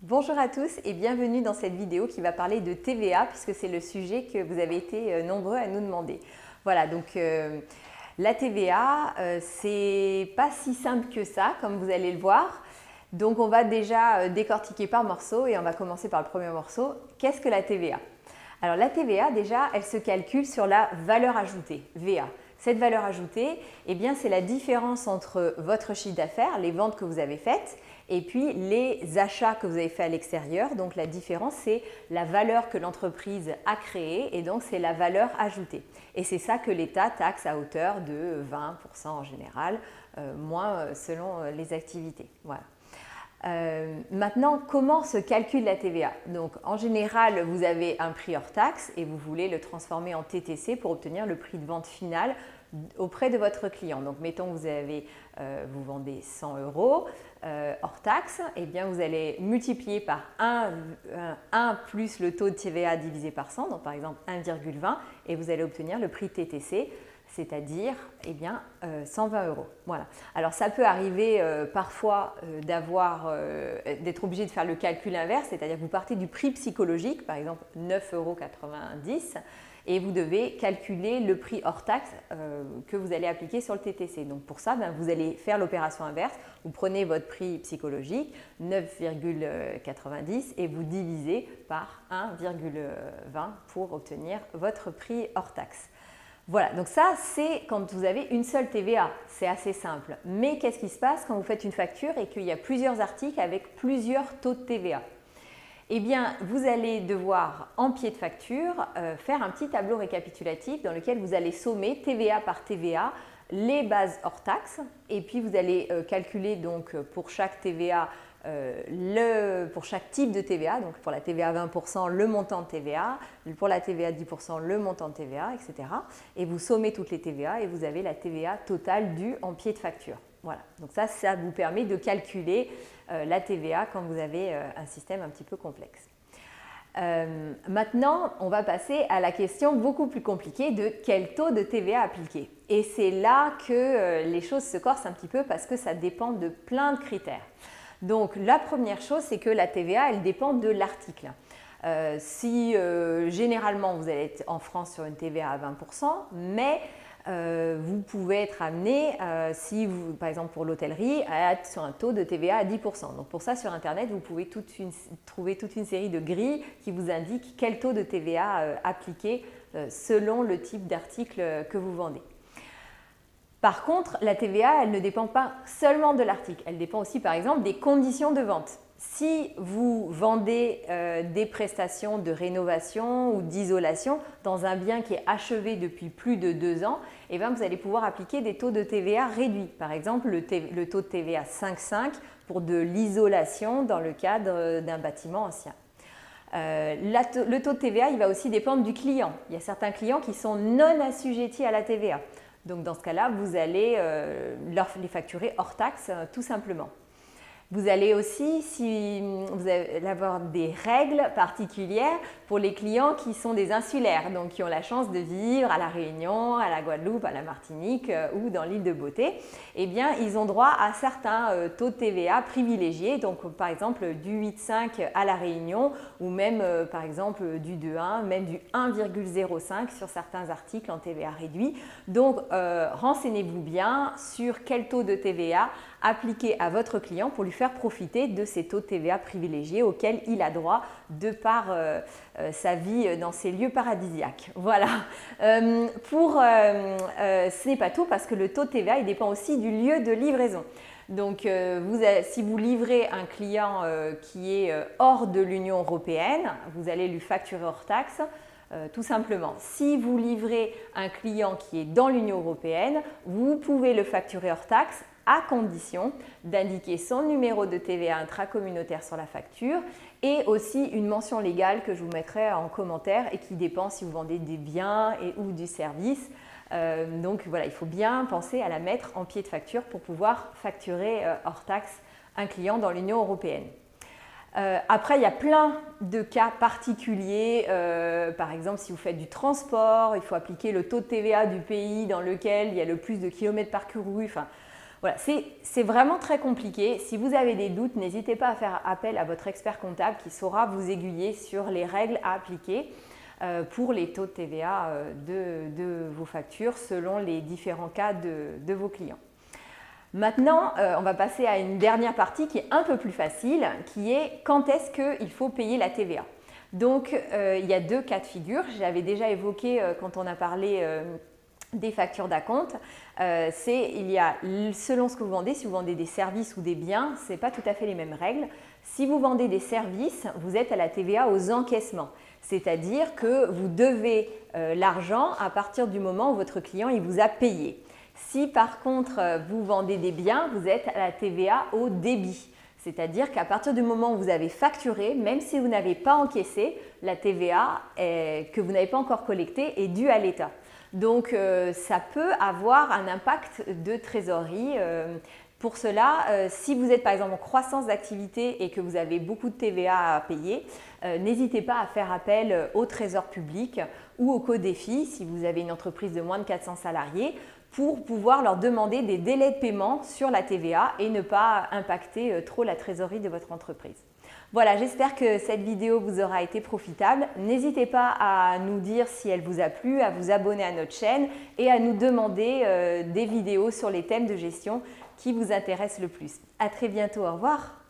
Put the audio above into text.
Bonjour à tous et bienvenue dans cette vidéo qui va parler de TVA puisque c'est le sujet que vous avez été nombreux à nous demander. Voilà, donc la TVA, c'est pas si simple que ça comme vous allez le voir. Donc on va déjà décortiquer par morceaux et on va commencer par le premier morceau. Qu'est-ce que la TVA? Alors la TVA déjà, elle se calcule sur la valeur ajoutée, VA. Cette valeur ajoutée, eh bien, c'est la différence entre votre chiffre d'affaires, les ventes que vous avez faites, et puis les achats que vous avez faits à l'extérieur. Donc la différence, c'est la valeur que l'entreprise a créée et donc c'est la valeur ajoutée. Et c'est ça que l'État taxe à hauteur de 20% en général, moins selon les activités. Voilà. Maintenant, comment se calcule la TVA? Donc, en général, vous avez un prix hors taxe et vous voulez le transformer en TTC pour obtenir le prix de vente final auprès de votre client. Donc, mettons que vous vendez 100 € hors taxe, et bien vous allez multiplier par 1 plus le taux de TVA divisé par 100, donc par exemple 1,20, et vous allez obtenir le prix TTC, c'est-à-dire 120 €. Voilà. Alors ça peut arriver parfois d'être obligé de faire le calcul inverse, c'est-à-dire que vous partez du prix psychologique, par exemple 9,90 € et vous devez calculer le prix hors taxe que vous allez appliquer sur le TTC. Donc pour ça, vous allez faire l'opération inverse, vous prenez votre prix psychologique, 9,90 et vous divisez par 1,20 pour obtenir votre prix hors taxe. Voilà, donc ça c'est quand vous avez une seule TVA, c'est assez simple. Mais qu'est-ce qui se passe quand vous faites une facture et qu'il y a plusieurs articles avec plusieurs taux de TVA? Eh bien, vous allez devoir, en pied de facture, faire un petit tableau récapitulatif dans lequel vous allez sommer TVA par TVA les bases hors taxe et puis vous allez calculer donc pour chaque TVA pour chaque type de TVA, donc pour la TVA 20%, le montant de TVA, pour la TVA 10%, le montant de TVA, etc. Et vous sommez toutes les TVA et vous avez la TVA totale due en pied de facture. Voilà, donc ça vous permet de calculer la TVA quand vous avez un système un petit peu complexe. Maintenant, on va passer à la question beaucoup plus compliquée de quel taux de TVA appliquer. Et c'est là que les choses se corsent un petit peu parce que ça dépend de plein de critères. Donc la première chose, c'est que la TVA, elle dépend de l'article. Généralement, vous allez être en France sur une TVA à 20%, mais vous pouvez être amené, par exemple pour l'hôtellerie, à être sur un taux de TVA à 10%. Donc pour ça, sur Internet, vous pouvez trouver toute une série de grilles qui vous indiquent quel taux de TVA appliquer selon le type d'article que vous vendez. Par contre, la TVA, elle ne dépend pas seulement de l'article, elle dépend aussi par exemple des conditions de vente. Si vous vendez des prestations de rénovation ou d'isolation dans un bien qui est achevé depuis plus de 2 ans, eh bien, vous allez pouvoir appliquer des taux de TVA réduits. Par exemple, le taux de TVA 5,5 pour de l'isolation dans le cadre d'un bâtiment ancien. Le taux de TVA, il va aussi dépendre du client. Il y a certains clients qui sont non assujettis à la TVA. Donc dans ce cas-là, vous allez les facturer hors taxe tout simplement. Vous allez aussi avoir des règles particulières pour les clients qui sont des insulaires, donc qui ont la chance de vivre à La Réunion, à la Guadeloupe, à la Martinique ou dans l'île de Beauté. Eh bien, ils ont droit à certains taux de TVA privilégiés, donc par exemple du 8,5 à La Réunion ou même par exemple du 2,1, même du 1,05 sur certains articles en TVA réduit. Donc, renseignez-vous bien sur quel taux de TVA appliquer à votre client pour lui faire profiter de ces taux de TVA privilégiés auxquels il a droit de par sa vie dans ces lieux paradisiaques. Voilà. Ce n'est pas tout parce que le taux de TVA il dépend aussi du lieu de livraison. Donc, si vous livrez un client qui est hors de l'Union européenne, vous allez lui facturer hors taxe. Tout simplement, si vous livrez un client qui est dans l'Union européenne, vous pouvez le facturer hors taxe à condition d'indiquer son numéro de TVA intracommunautaire sur la facture et aussi une mention légale que je vous mettrai en commentaire et qui dépend si vous vendez des biens ou du service. Donc voilà, il faut bien penser à la mettre en pied de facture pour pouvoir facturer hors taxe un client dans l'Union européenne. Après, il y a plein de cas particuliers. Par exemple, si vous faites du transport, il faut appliquer le taux de TVA du pays dans lequel il y a le plus de kilomètres parcourus. Enfin, Voilà, c'est vraiment très compliqué. Si vous avez des doutes, n'hésitez pas à faire appel à votre expert comptable qui saura vous aiguiller sur les règles à appliquer pour les taux de TVA de vos factures selon les différents cas de vos clients. Maintenant, on va passer à une dernière partie qui est un peu plus facile, qui est quand est-ce qu'il faut payer la TVA. Donc, il y a 2 cas de figure. J'avais déjà évoqué quand on a parlé des factures d'acompte. Il y a, selon ce que vous vendez, si vous vendez des services ou des biens, ce n'est pas tout à fait les mêmes règles. Si vous vendez des services, vous êtes à la TVA aux encaissements. C'est-à-dire que vous devez l'argent à partir du moment où votre client il vous a payé. Si par contre vous vendez des biens, vous êtes à la TVA au débit. C'est-à-dire qu'à partir du moment où vous avez facturé, même si vous n'avez pas encaissé, la TVA que vous n'avez pas encore collectée est due à l'État. Donc ça peut avoir un impact de trésorerie. Pour cela, si vous êtes par exemple en croissance d'activité et que vous avez beaucoup de TVA à payer, n'hésitez pas à faire appel au Trésor public ou au Codéfi si vous avez une entreprise de moins de 400 salariés pour pouvoir leur demander des délais de paiement sur la TVA et ne pas impacter trop la trésorerie de votre entreprise. Voilà, j'espère que cette vidéo vous aura été profitable. N'hésitez pas à nous dire si elle vous a plu, à vous abonner à notre chaîne et à nous demander des vidéos sur les thèmes de gestion qui vous intéressent le plus. À très bientôt, au revoir.